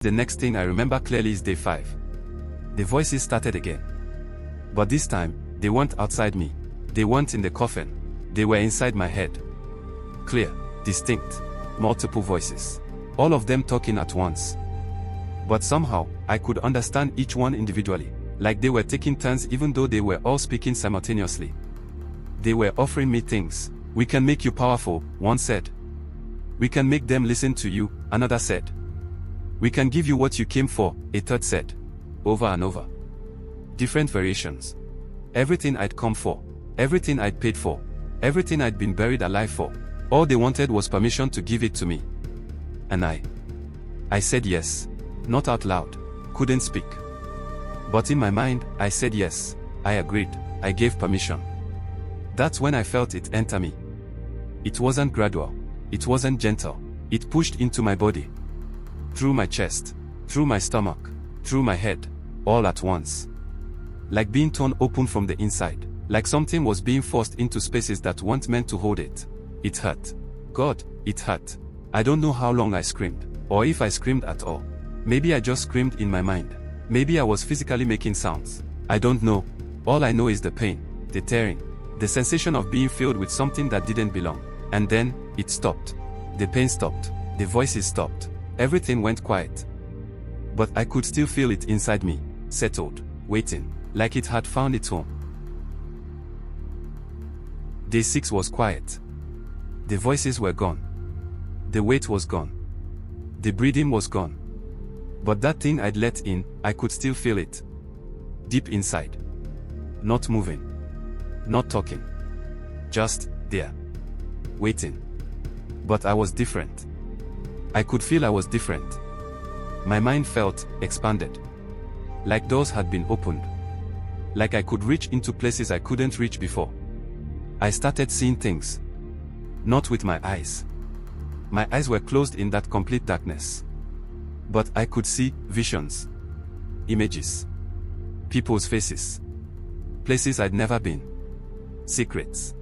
The next thing I remember clearly is day 5. The voices started again. But this time, they weren't outside me. They weren't in the coffin. They were inside my head. Clear, distinct, multiple voices. All of them talking at once. But somehow, I could understand each one individually, like they were taking turns even though they were all speaking simultaneously. They were offering me things. We can make you powerful, one said. We can make them listen to you, another said. We can give you what you came for, a third said. Over and over. Different variations. Everything I'd come for. Everything I'd paid for. Everything I'd been buried alive for. All they wanted was permission to give it to me. And I said yes. Not out loud. Couldn't speak. But in my mind, I said yes. I agreed. I gave permission. That's when I felt it enter me. It wasn't gradual. It wasn't gentle. It pushed into my body. Through my chest. Through my stomach. Through my head. All at once. Like being torn open from the inside. Like something was being forced into spaces that weren't meant to hold it. It hurt. God, it hurt. I don't know how long I screamed. Or if I screamed at all. Maybe I just screamed in my mind. Maybe I was physically making sounds. I don't know. All I know is the pain. The tearing. The sensation of being filled with something that didn't belong. And then, it stopped. The pain stopped. The voices stopped. Everything went quiet. But I could still feel it inside me, settled, waiting, like it had found its home. Day 6 was quiet. The voices were gone. The weight was gone. The breathing was gone. But that thing I'd let in, I could still feel it. Deep inside. Not moving. Not talking. Just there. Waiting. But I was different. I could feel I was different. My mind felt expanded. Like doors had been opened. Like I could reach into places I couldn't reach before. I started seeing things. Not with my eyes. My eyes were closed in that complete darkness. But I could see visions. Images. People's faces. Places I'd never been. Secrets.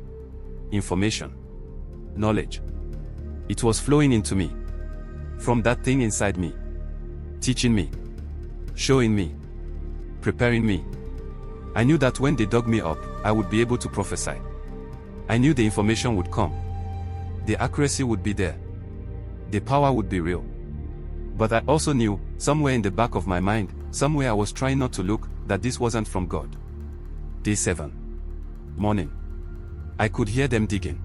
Information. Knowledge. It was flowing into me. From that thing inside me. Teaching me. Showing me. Preparing me. I knew that when they dug me up, I would be able to prophesy. I knew the information would come. The accuracy would be there. The power would be real. But I also knew, somewhere in the back of my mind, somewhere I was trying not to look, that this wasn't from God. Day 7. Morning. I could hear them digging.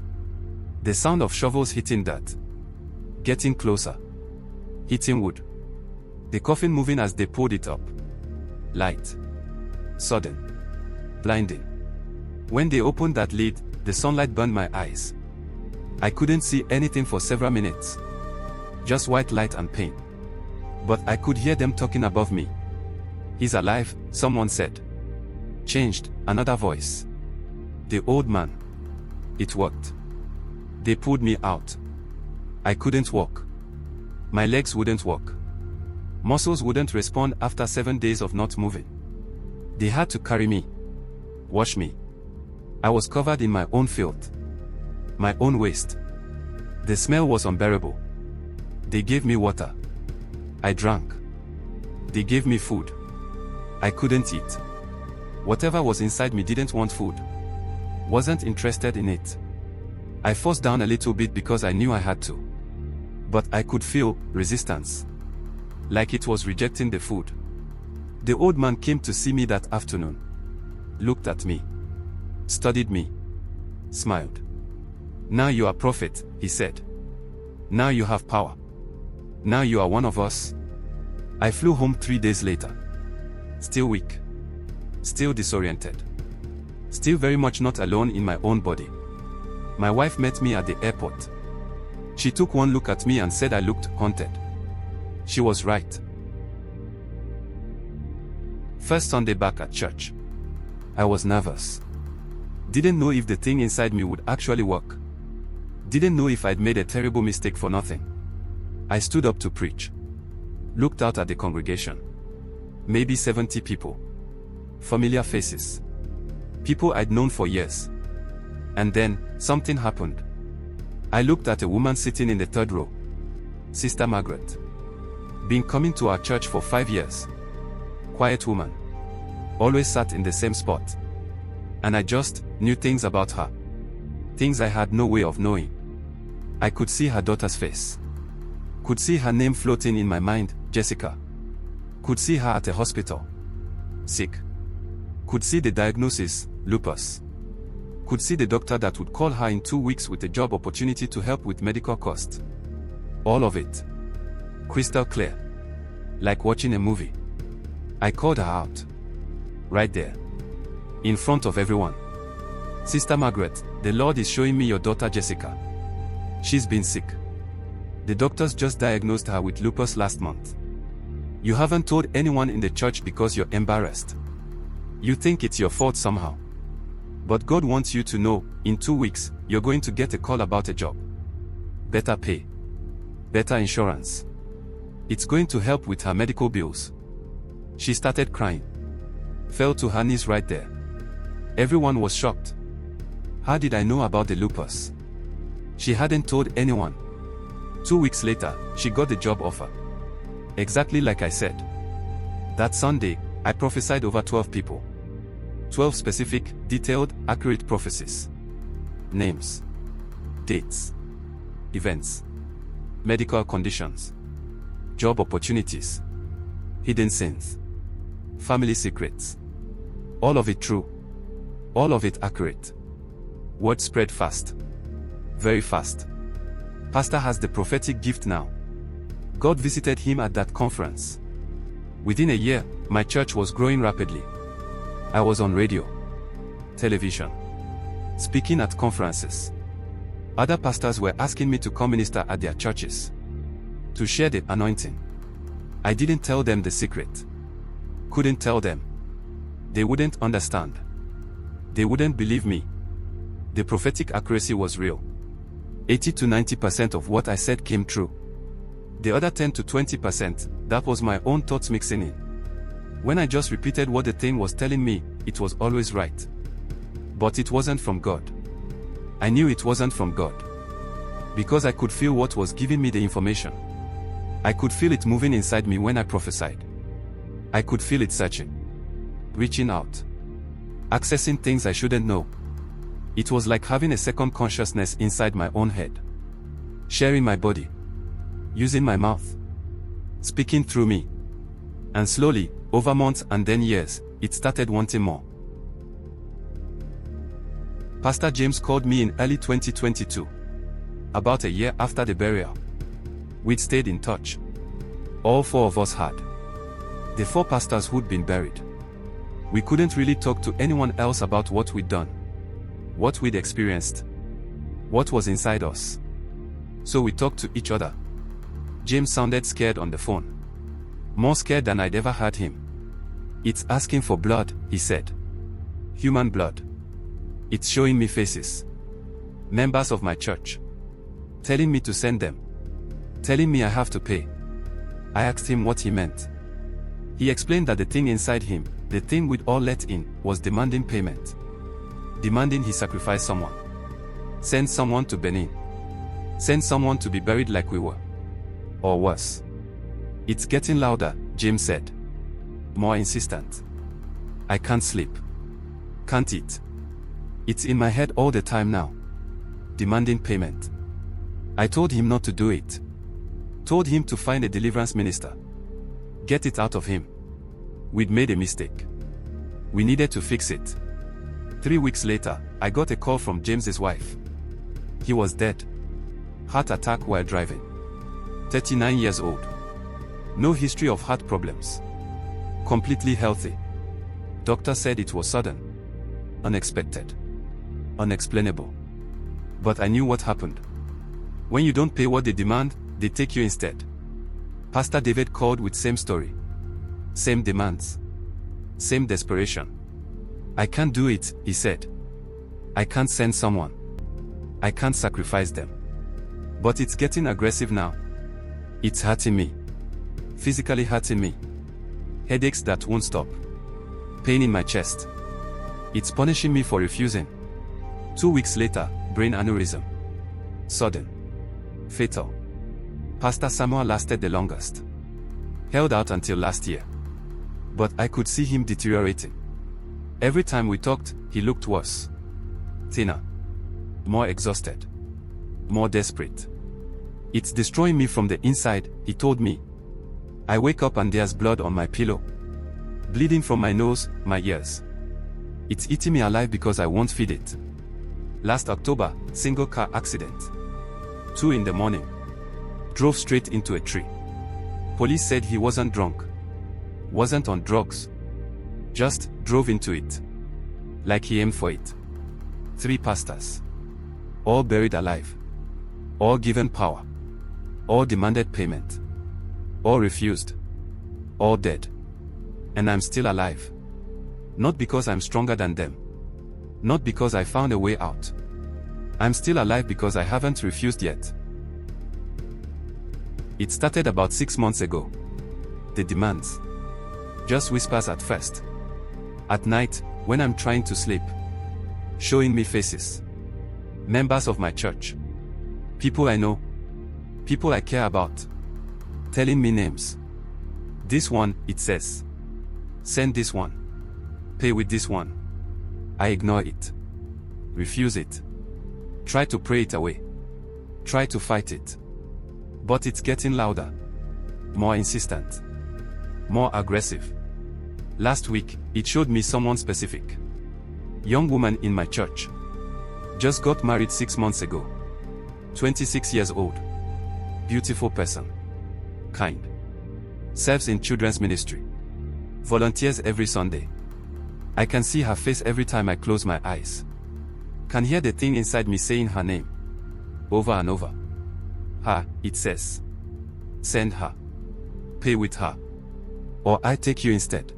The sound of shovels hitting dirt. Getting closer. Hitting wood. The coffin moving as they pulled it up. Light. Sudden. Blinding. When they opened that lid, the sunlight burned my eyes. I couldn't see anything for several minutes. Just white light and pain. But I could hear them talking above me. He's alive, someone said. Changed, another voice. The old man. It worked. They pulled me out. I couldn't walk. My legs wouldn't work. Muscles wouldn't respond after 7 days of not moving. They had to carry me. Wash me. I was covered in my own filth. My own waste. The smell was unbearable. They gave me water. I drank. They gave me food. I couldn't eat. Whatever was inside me didn't want food. Wasn't interested in it. I forced down a little bit because I knew I had to. But I could feel resistance. Like it was rejecting the food. The old man came to see me that afternoon. Looked at me. Studied me. Smiled. Now you are prophet, he said. Now you have power. Now you are one of us. I flew home 3 days later. Still weak. Still disoriented. Still very much not alone in my own body. My wife met me at the airport. She took one look at me and said I looked haunted. She was right. First Sunday back at church. I was nervous. Didn't know if the thing inside me would actually work. Didn't know if I'd made a terrible mistake for nothing. I stood up to preach. Looked out at the congregation. Maybe 70 people. Familiar faces. People I'd known for years. And then, something happened. I looked at a woman sitting in the third row. Sister Margaret. Been coming to our church for 5 years. Quiet woman. Always sat in the same spot. And I just knew things about her. Things I had no way of knowing. I could see her daughter's face. Could see her name floating in my mind, Jessica. Could see her at a hospital. Sick. Could see the diagnosis, lupus. Could see the doctor that would call her in 2 weeks with a job opportunity to help with medical costs. All of it. Crystal clear. Like watching a movie. I called her out. Right there. In front of everyone. Sister Margaret, the Lord is showing me your daughter Jessica. She's been sick. The doctors just diagnosed her with lupus last month. You haven't told anyone in the church because you're embarrassed. You think it's your fault somehow. But God wants you to know, in 2 weeks, you're going to get a call about a job. Better pay. Better insurance. It's going to help with her medical bills. She started crying. Fell to her knees right there. Everyone was shocked. How did I know about the lupus? She hadn't told anyone. 2 weeks later, she got the job offer. Exactly like I said. That Sunday, I prophesied over 12 people. 12 specific, detailed, accurate prophecies. Names. Dates. Events. Medical conditions. Job opportunities. Hidden sins. Family secrets. All of it true. All of it accurate. Word spread fast. Very fast. Pastor has the prophetic gift now. God visited him at that conference. Within a year, my church was growing rapidly. I was on radio, television, speaking at conferences. Other pastors were asking me to come minister at their churches, to share the anointing. I didn't tell them the secret. Couldn't tell them. They wouldn't understand. They wouldn't believe me. The prophetic accuracy was real. 80 to 90% of what I said came true. The other 10 to 20%, that was my own thoughts mixing in. When I just repeated what the thing was telling me, it was always right. But it wasn't from God. I knew it wasn't from God. Because I could feel what was giving me the information. I could feel it moving inside me when I prophesied. I could feel it searching. Reaching out. Accessing things I shouldn't know. It was like having a second consciousness inside my own head. Sharing my body. Using my mouth. Speaking through me. And slowly, over months and then years, it started wanting more. Pastor James called me in early 2022. About a year after the burial. We'd stayed in touch. All 4 of us had. The 4 pastors who'd been buried. We couldn't really talk to anyone else about what we'd done. What we'd experienced. What was inside us. So we talked to each other. James sounded scared on the phone. More scared than I'd ever heard him. It's asking for blood, he said. Human blood. It's showing me faces. Members of my church. Telling me to send them. Telling me I have to pay. I asked him what he meant. He explained that the thing inside him, the thing we'd all let in, was demanding payment. Demanding he sacrifice someone. Send someone to Benin. Send someone to be buried like we were. Or worse. It's getting louder, James said. More insistent. I can't sleep. Can't eat. It's in my head all the time now. Demanding payment. I told him not to do it. Told him to find a deliverance minister. Get it out of him. We'd made a mistake. We needed to fix it. 3 weeks later, I got a call from James's wife. He was dead. Heart attack while driving. 39 years old. No history of heart problems. Completely healthy. Doctor said it was sudden. Unexpected. Unexplainable. But I knew what happened. When you don't pay what they demand, they take you instead. Pastor David called with same story. Same demands. Same desperation. I can't do it, he said. I can't send someone. I can't sacrifice them. But it's getting aggressive now. It's hurting me. Physically hurting me. Headaches that won't stop. Pain in my chest. It's punishing me for refusing. 2 weeks later, brain aneurysm. Sudden. Fatal. Pastor Samuel lasted the longest. Held out until last year. But I could see him deteriorating. Every time we talked, he looked worse. Thinner. More exhausted. More desperate. It's destroying me from the inside, he told me. I wake up and there's blood on my pillow. Bleeding from my nose, my ears. It's eating me alive because I won't feed it. Last October, single car accident. 2 in the morning. Drove straight into a tree. Police said he wasn't drunk. Wasn't on drugs. Just drove into it. Like he aimed for it. 3 pastors. All buried alive. All given power. All demanded payment. All refused. All dead. And I'm still alive. Not because I'm stronger than them. Not because I found a way out. I'm still alive because I haven't refused yet. It started about 6 months ago. The demands. Just whispers at first. At night, when I'm trying to sleep. Showing me faces. Members of my church. People I know. People I care about. Telling me names. This one, it says. Send this one. Pay with this one. I ignore it. Refuse it. Try to pray it away. Try to fight it. But it's getting louder. More insistent. More aggressive. Last week, it showed me someone specific. Young woman in my church. Just got married 6 months ago. 26 years old. Beautiful person. Kind. Serves in children's ministry. Volunteers every Sunday. I can see her face every time I close my eyes. Can hear the thing inside me saying her name. Over and over. Her, it says. Send her. Pay with her. Or I take you instead.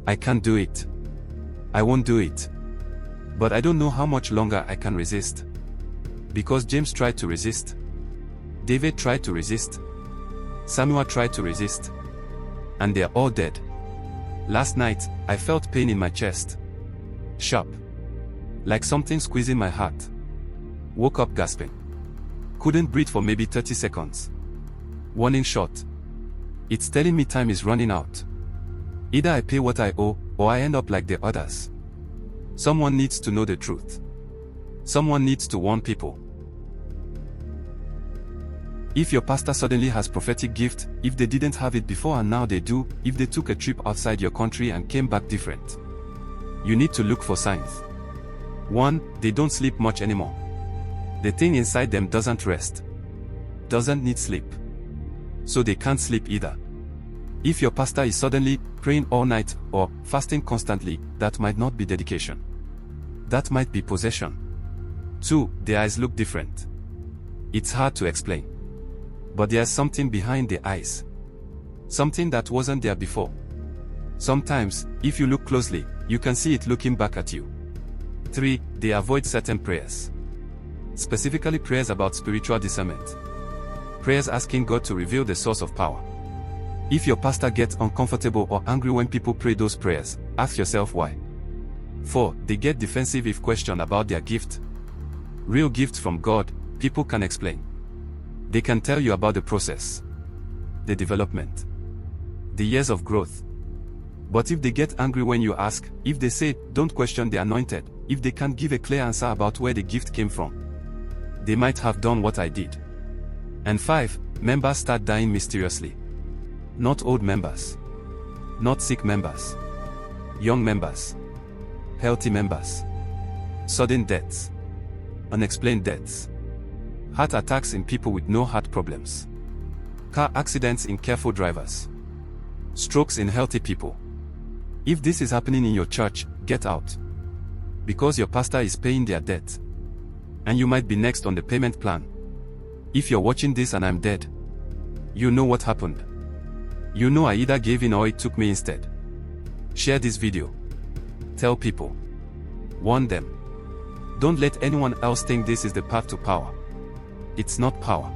I can't do it. I won't do it. But I don't know how much longer I can resist. Because James tried to resist. David tried to resist. Samuel tried to resist. And they're all dead. Last night, I felt pain in my chest. Sharp. Like something squeezing my heart. Woke up gasping. Couldn't breathe for maybe 30 seconds. Warning shot. It's telling me time is running out. Either I pay what I owe, or I end up like the others. Someone needs to know the truth. Someone needs to warn people. If your pastor suddenly has prophetic gift, if they didn't have it before and now they do, if they took a trip outside your country and came back different, you need to look for signs. 1. They don't sleep much anymore. The thing inside them doesn't rest. Doesn't need sleep. So they can't sleep either. If your pastor is suddenly praying all night or fasting constantly, that might not be dedication. That might be possession. 2. Their eyes look different. It's hard to explain. But there's something behind the eyes. Something that wasn't there before. Sometimes, if you look closely, you can see it looking back at you. 3. They avoid certain prayers. Specifically prayers about spiritual discernment. Prayers asking God to reveal the source of power. If your pastor gets uncomfortable or angry when people pray those prayers, ask yourself why. 4. They get defensive if questioned about their gift. Real gifts from God, people can explain. They can tell you about the process, the development, the years of growth. But if they get angry when you ask, if they say, don't question the anointed, if they can't give a clear answer about where the gift came from, they might have done what I did. And 5, members start dying mysteriously. Not old members. Not sick members. Young members. Healthy members. Sudden deaths. Unexplained deaths. Heart attacks in people with no heart problems. Car accidents in careful drivers. Strokes in healthy people. If this is happening in your church, get out. Because your pastor is paying their debt. And you might be next on the payment plan. If you're watching this and I'm dead, you know what happened. You know I either gave in or it took me instead. Share this video. Tell people. Warn them. Don't let anyone else think this is the path to power. It's not power.